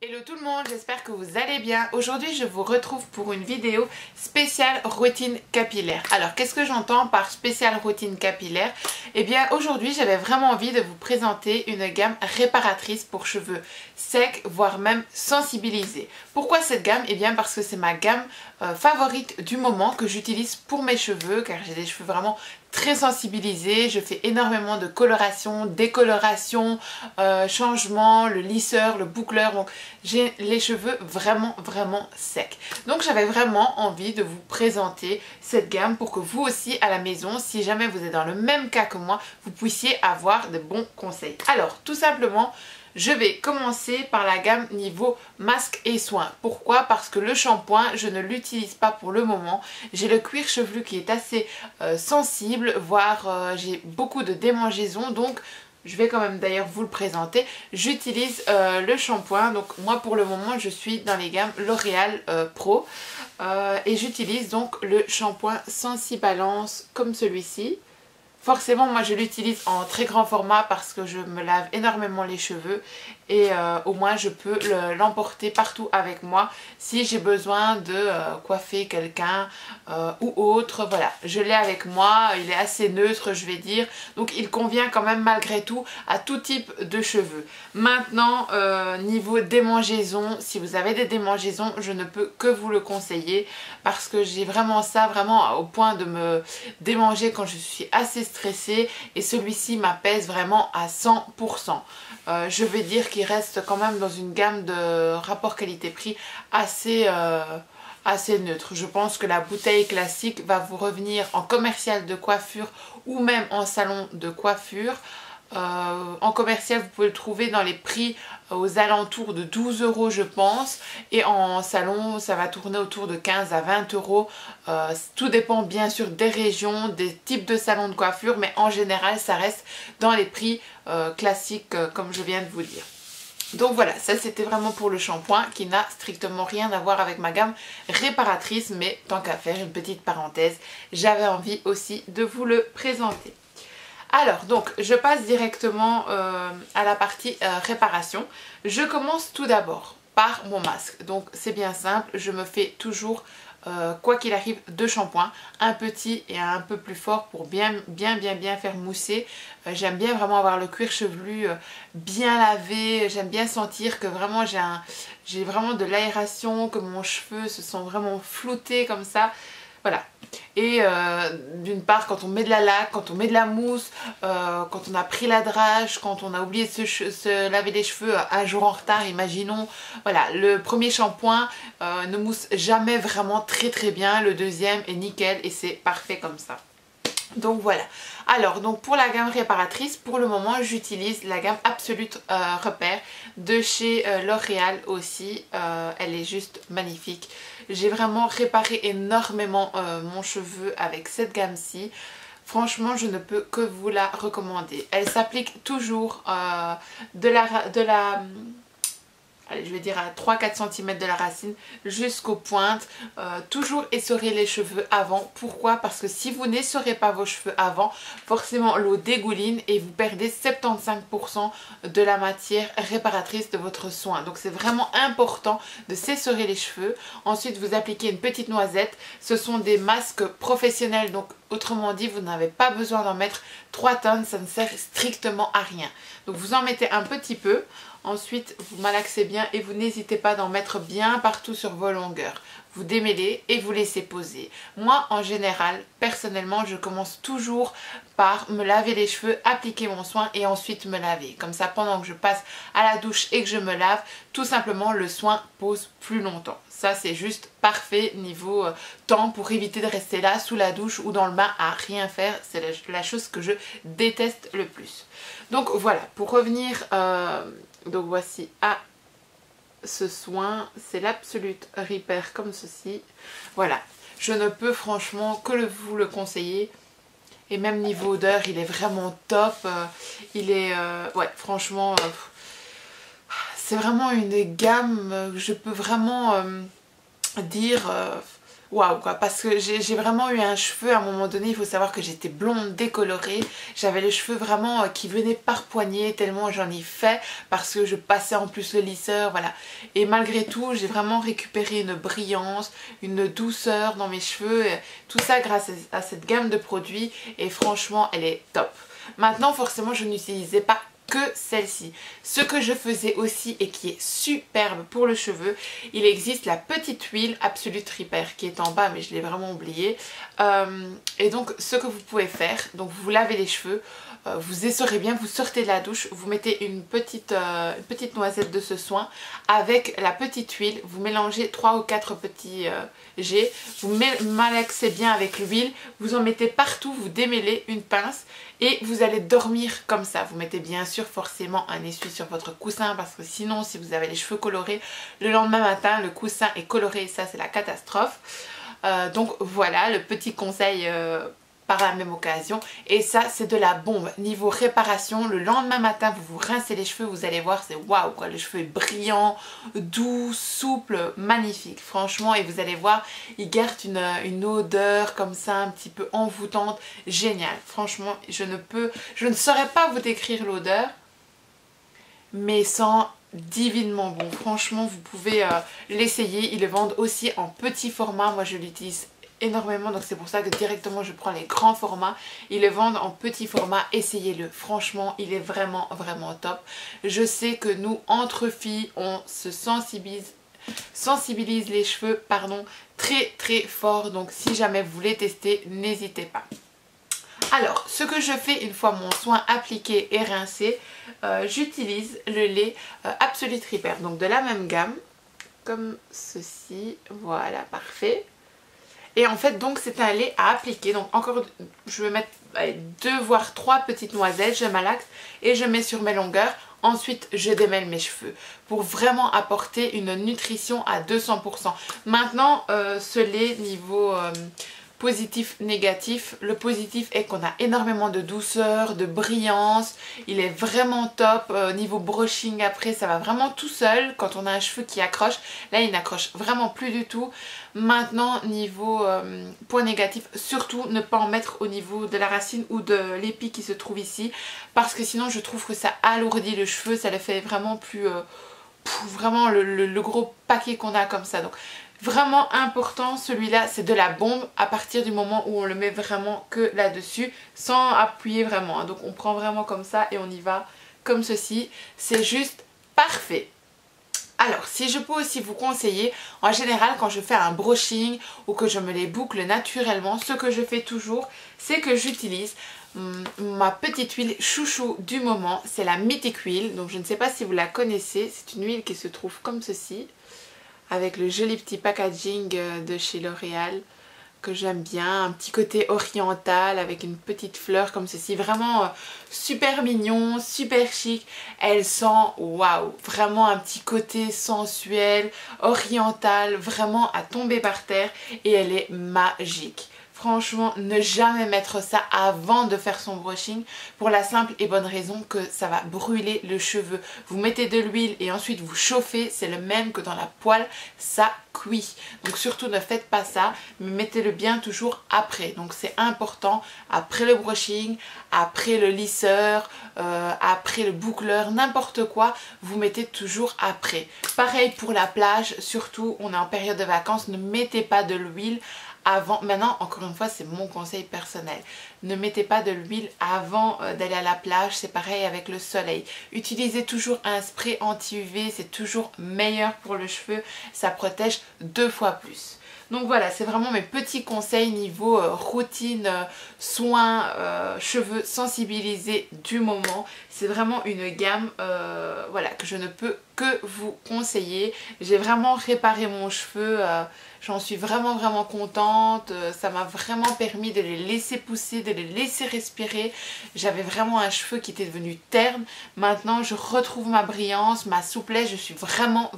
Hello tout le monde, j'espère que vous allez bien. Aujourd'hui je vous retrouve pour une vidéo spéciale routine capillaire. Alors qu'est-ce que j'entends par spéciale routine capillaire? Eh bien aujourd'hui j'avais vraiment envie de vous présenter une gamme réparatrice pour cheveux secs, voire même sensibilisés. Pourquoi cette gamme? Eh bien parce que c'est ma gamme favorite du moment que j'utilise pour mes cheveux, car j'ai des cheveux vraiment très sensibilisés. Je fais énormément de coloration, décoloration, changement, le lisseur, le boucleur. Donc j'ai les cheveux vraiment secs. Donc j'avais vraiment envie de vous présenter cette gamme pour que vous aussi à la maison, si jamais vous êtes dans le même cas que moi, vous puissiez avoir de bons conseils. Alors tout simplement, je vais commencer par la gamme niveau masque et soins. Pourquoi? Parce que le shampoing, je ne l'utilise pas pour le moment. J'ai le cuir chevelu qui est assez sensible, voire j'ai beaucoup de démangeaisons. Donc je vais quand même d'ailleurs vous le présenter. J'utilise le shampoing. Donc moi pour le moment je suis dans les gammes L'Oréal Pro. Et j'utilise donc le shampoing Sensibalance comme celui-ci. Forcément moi je l'utilise en très grand format parce que je me lave énormément les cheveux et au moins je peux l'emporter partout avec moi si j'ai besoin de coiffer quelqu'un ou autre. Voilà, je l'ai avec moi, il est assez neutre je vais dire, donc il convient quand même malgré tout à tout type de cheveux. Maintenant niveau démangeaisons, si vous avez des démangeaisons je ne peux que vous le conseiller parce que j'ai vraiment ça vraiment au point de me démanger quand je suis assez stressée et celui-ci m'apaise vraiment à 100%. Je vais dire qu'il reste quand même dans une gamme de rapport qualité-prix assez neutre. Je pense que la bouteille classique va vous revenir en commercial de coiffure ou même en salon de coiffure. En commercial vous pouvez le trouver dans les prix aux alentours de 12 € je pense, et en salon ça va tourner autour de 15 à 20 €. Tout dépend bien sûr des régions, des types de salons de coiffure, mais en général ça reste dans les prix classiques comme je viens de vous dire. Donc voilà, ça c'était vraiment pour le shampoing qui n'a strictement rien à voir avec ma gamme réparatrice, mais tant qu'à faire une petite parenthèse, j'avais envie aussi de vous le présenter. Alors donc je passe directement à la partie réparation. Je commence tout d'abord par mon masque. Donc c'est bien simple, je me fais toujours quoi qu'il arrive deux shampoings, un petit et un peu plus fort pour bien faire mousser. J'aime bien vraiment avoir le cuir chevelu bien lavé, j'aime bien sentir que vraiment j'ai vraiment de l'aération, que mon cheveu se sent vraiment flouté comme ça. Voilà. Et d'une part quand on met de la laque, quand on met de la mousse, quand on a pris la drache, quand on a oublié de se laver les cheveux un jour en retard, imaginons. Voilà, le premier shampoing ne mousse jamais vraiment très bien, le deuxième est nickel et c'est parfait comme ça. Donc voilà. Alors donc pour la gamme réparatrice, pour le moment j'utilise la gamme Absolute Repère de chez L'Oréal aussi. Elle est juste magnifique. J'ai vraiment réparé énormément mon cheveu avec cette gamme-ci. Franchement je ne peux que vous la recommander. Elle s'applique toujours allez, je vais dire à 3-4 cm de la racine jusqu'aux pointes. Toujours essorer les cheveux avant. Pourquoi? Parce que si vous n'essorez pas vos cheveux avant, forcément l'eau dégouline et vous perdez 75% de la matière réparatrice de votre soin. Donc c'est vraiment important de s'essorer les cheveux. Ensuite vous appliquez une petite noisette. Ce sont des masques professionnels, donc autrement dit vous n'avez pas besoin d'en mettre 3 tonnes, ça ne sert strictement à rien. Donc vous en mettez un petit peu. Ensuite, vous malaxez bien et vous n'hésitez pas d'en mettre bien partout sur vos longueurs. Vous démêlez et vous laissez poser. Moi, en général, personnellement, je commence toujours par me laver les cheveux, appliquer mon soin et ensuite me laver. Comme ça, pendant que je passe à la douche et que je me lave, tout simplement, le soin pose plus longtemps. Ça, c'est juste parfait niveau temps pour éviter de rester là sous la douche ou dans le bain à rien faire. C'est la chose que je déteste le plus. Donc voilà, pour revenir... donc voici à ce soin, c'est l'Absolute Repair comme ceci. Voilà, je ne peux franchement que vous le conseiller. Et même niveau odeur, il est vraiment top. Il est, ouais, franchement, c'est vraiment une gamme que je peux vraiment dire... waouh quoi, parce que j'ai vraiment eu un cheveu à un moment donné. Il faut savoir que j'étais blonde décolorée, j'avais les cheveux vraiment qui venaient par poignée tellement j'en ai fait, parce que je passais en plus le lisseur, voilà. Et malgré tout j'ai vraiment récupéré une brillance, une douceur dans mes cheveux, tout ça grâce à cette gamme de produits, et franchement elle est top. Maintenant forcément je n'utilisais pas que celle-ci. Ce que je faisais aussi et qui est superbe pour le cheveu, il existe la petite huile Absolute Repair qui est en bas, mais je l'ai vraiment oublié. Et donc ce que vous pouvez faire, donc vous lavez les cheveux, vous essorez bien, vous sortez de la douche, vous mettez une petite noisette de ce soin avec la petite huile, vous mélangez 3 ou 4 petits jets, vous malaxez bien avec l'huile, vous en mettez partout, vous démêlez une pince et vous allez dormir comme ça. Vous mettez bien sûr forcément un essuie sur votre coussin, parce que sinon si vous avez les cheveux colorés, le lendemain matin le coussin est coloré et ça c'est la catastrophe. Donc voilà le petit conseil par la même occasion. Et ça c'est de la bombe niveau réparation. Le lendemain matin vous vous rincez les cheveux, vous allez voir, c'est waouh quoi, le cheveu est brillant, doux, souple, magnifique franchement. Et vous allez voir, il garde une odeur comme ça un petit peu envoûtante, génial. Franchement je ne saurais pas vous décrire l'odeur, mais sans divinement bon. Franchement vous pouvez l'essayer. Ils le vendent aussi en petit format, moi je l'utilise énormément, donc c'est pour ça que directement je prends les grands formats. Ils le vendent en petit format, essayez-le, franchement il est vraiment top. Je sais que nous entre filles on se sensibilise les cheveux pardon très fort, donc si jamais vous voulez tester, n'hésitez pas. Alors ce que je fais une fois mon soin appliqué et rincé, j'utilise le lait Absolute Repair, donc de la même gamme comme ceci, voilà parfait. Et en fait donc c'est un lait à appliquer, donc encore je vais mettre 2 voire 3 petites noisettes, je malaxe et je mets sur mes longueurs. Ensuite je démêle mes cheveux pour vraiment apporter une nutrition à 200%. Maintenant ce lait niveau positif, négatif, le positif est qu'on a énormément de douceur, de brillance, il est vraiment top. Niveau brushing après ça va vraiment tout seul quand on a un cheveu qui accroche. Là il n'accroche vraiment plus du tout. Maintenant niveau point négatif, surtout ne pas en mettre au niveau de la racine ou de l'épi qui se trouve ici, parce que sinon je trouve que ça alourdit le cheveu, ça le fait vraiment plus vraiment le gros paquet qu'on a comme ça. Donc vraiment important, celui-là c'est de la bombe à partir du moment où on le met vraiment que là-dessus sans appuyer vraiment, hein. Donc on prend vraiment comme ça et on y va comme ceci, c'est juste parfait. Alors si je peux aussi vous conseiller, en général quand je fais un brushing ou que je me les boucle naturellement, ce que je fais toujours c'est que j'utilise ma petite huile chouchou du moment, c'est la Mythic Huile. Donc je ne sais pas si vous la connaissez, c'est une huile qui se trouve comme ceci, avec le joli petit packaging de chez L'Oréal que j'aime bien, un petit côté oriental avec une petite fleur comme ceci, vraiment super mignon, super chic. Elle sent waouh, vraiment un petit côté sensuel, oriental, vraiment à tomber par terre, et elle est magique. Franchement, ne jamais mettre ça avant de faire son brushing, pour la simple et bonne raison que ça va brûler le cheveu. Vous mettez de l'huile et ensuite vous chauffez, c'est le même que dans la poêle, ça cuit. Donc surtout ne faites pas ça, mais mettez-le bien toujours après. Donc c'est important, après le brushing, après le lisseur, après le boucleur, n'importe quoi, vous mettez toujours après. Pareil pour la plage, surtout on est en période de vacances, ne mettez pas de l'huile avant. Maintenant encore une fois c'est mon conseil personnel, ne mettez pas de l'huile avant d'aller à la plage, c'est pareil avec le soleil. Utilisez toujours un spray anti-UV, c'est toujours meilleur pour le cheveu, ça protège 2 fois plus. Donc voilà, c'est vraiment mes petits conseils niveau routine, soins, cheveux sensibilisés du moment. C'est vraiment une gamme voilà, que je ne peux que vous conseiller. J'ai vraiment réparé mon cheveu, j'en suis vraiment contente. Ça m'a vraiment permis de les laisser pousser, de les laisser respirer. J'avais vraiment un cheveu qui était devenu terne. Maintenant je retrouve ma brillance, ma souplesse, je suis vraiment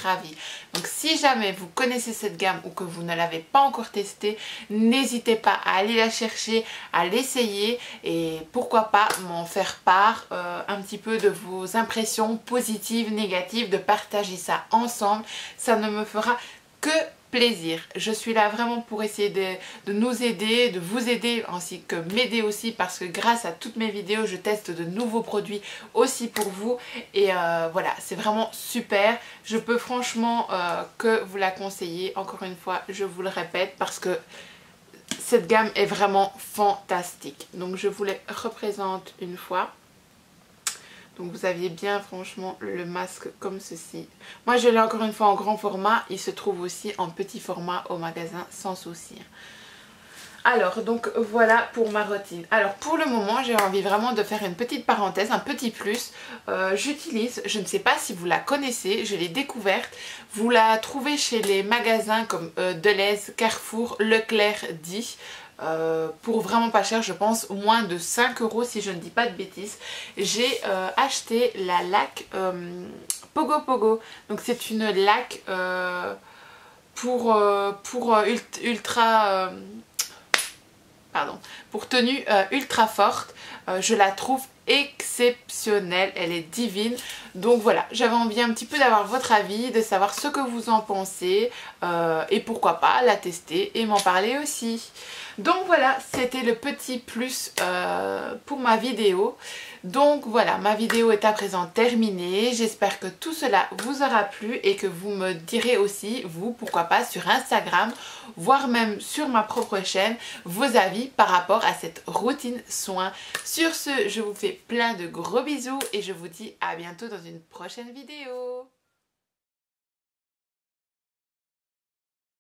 ravie. Donc si jamais vous connaissez cette gamme ou que vous ne l'avez pas encore testée, n'hésitez pas à aller la chercher, à l'essayer et pourquoi pas m'en faire part un petit peu de vos impressions positives, négatives, de partager ça ensemble. Ça ne me fera que plaisir. Je suis là vraiment pour essayer de nous aider, de vous aider ainsi que m'aider aussi parce que grâce à toutes mes vidéos je teste de nouveaux produits aussi pour vous et voilà, c'est vraiment super. Je peux franchement que vous la conseiller, encore une fois je vous le répète parce que cette gamme est vraiment fantastique. Donc je vous les représente une fois. Donc vous aviez bien franchement le masque comme ceci. Moi je l'ai encore une fois en grand format. Il se trouve aussi en petit format au magasin sans souci. Alors donc voilà pour ma routine. Alors pour le moment j'ai envie vraiment de faire une petite parenthèse, un petit plus. J'utilise, je ne sais pas si vous la connaissez, je l'ai découverte. Vous la trouvez chez les magasins comme Delhaize, Carrefour, Leclerc, Di. Pour vraiment pas cher, je pense moins de 5 € si je ne dis pas de bêtises. J'ai acheté la laque Pogo Pogo. Donc c'est une laque pour tenue ultra forte. Je la trouve exceptionnelle, elle est divine. Donc voilà, j'avais envie un petit peu d'avoir votre avis, de savoir ce que vous en pensez et pourquoi pas la tester et m'en parler aussi. Donc voilà, c'était le petit plus pour ma vidéo. Donc voilà, ma vidéo est à présent terminée. J'espère que tout cela vous aura plu et que vous me direz aussi, vous, pourquoi pas, sur Instagram, voire même sur ma propre chaîne, vos avis par rapport à cette routine soin. Sur ce, je vous fais plein de gros bisous et je vous dis à bientôt dans une prochaine vidéo.